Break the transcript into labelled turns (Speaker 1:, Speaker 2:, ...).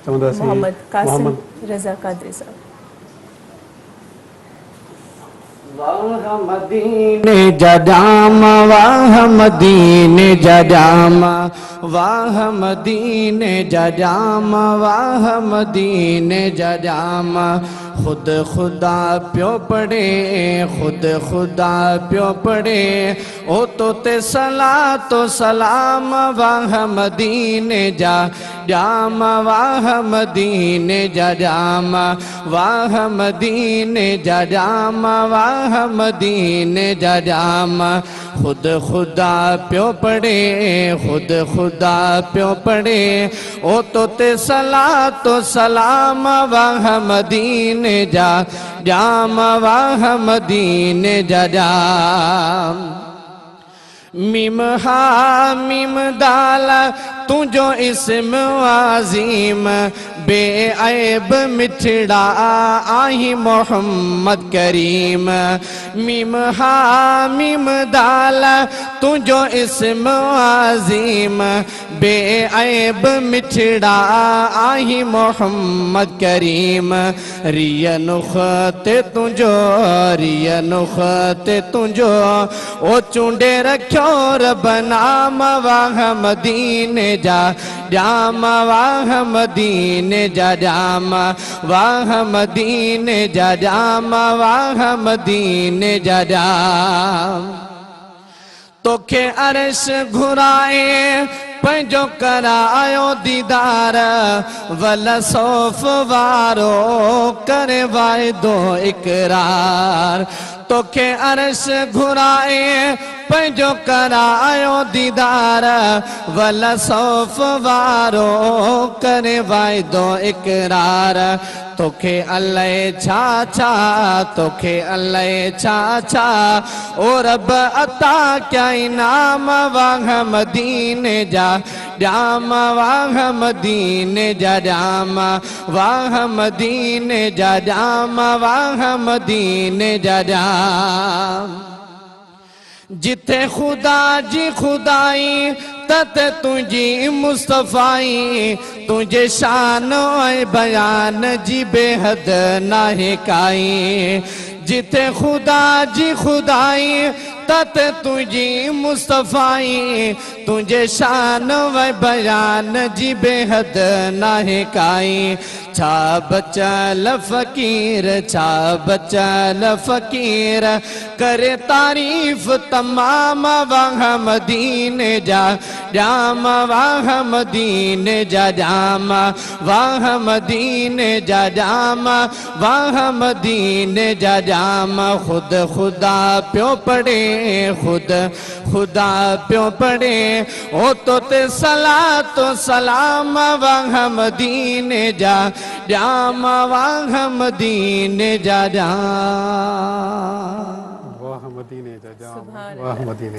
Speaker 1: मोहम्मद कासिम रज़ा कादरी साहब।
Speaker 2: वाह मदीने जजाम, वाह मदीने जजाम, वाह मदीने जजाम, वाह मदीने जजाम। खुद खुदा प्यो पड़े, खुद खुदा प्यो पड़े, ओ तो ते सला तो सलाम। वाह मदीने जा जाम, वाह मदीने जजाम, वाह मदीने जजाम, वाह मदीने जजाम। खुद खुदा प्यो पड़े, खुद खुदा प्यो पड़े, ओ तो ते सला तो सलाम। वाह मदीने जा जाम, वाह मदीने जजाम। मीम हा मीम दाल तुझो इस्म आज़ीम, बेऐब मिठड़ा आही मोहम्मद करीम। मीम हा मीम दाल तुझो इस्म आज़ीम, बेऐब मिठड़ा आही मोहम्मद करीम। रिय नुख़्ते तुझो, रिय नुख़्ते तुझो, ओ चूंडे रखो रब नाम। वाह मदीने जा जाम, वाह मदीने जा जाम, वाह मदीने जा जाम, वाह मदीने जा जाम। तोखे अर्श घुराए पंहिंजो करायो दीदार, वल सौफ वारो करे वाइदो इकरार। तोखे अर्श घुराए पंहिंजो करायो दीदार, वल सौफ वारो करे वाइदो इकरार। तोखे अलाए छा छा, तोखे अलाए छा छा, ओ रब अता क्या इनाम। वाह मदीने जा जाम, वाह मदीने जा जाम, वाह मदीने जा जाम, वाह मदीने जा जाम। जिथे खुदा जी खुदाई तत तुझी मुस्तफ़ाई, तुझे शान ऐं बयान जी बेहद नाहे काई। जिथे खुदा जी खुदाई तत तुझी मुस्तफ़ाई, तुझे शान व बयान जी बेहद नाहे काई। छा बचल फ़कीर, छा बचल फ़कीर, करे तारीफ़ तमाम। वाह मदीने जा जाम, वाह मदीने जा जाम, वाह मदीने जा जाम, वाह मदीने जा जाम। खुद खुदा प्यो पड़े, खुद खुदा प्यो पड़े, ओ तो ते सला तो सलाम। वाह मदीने जा जाम, वाह मदीने जा जाम, वाह मदीने जा जाम, वाह मदीने।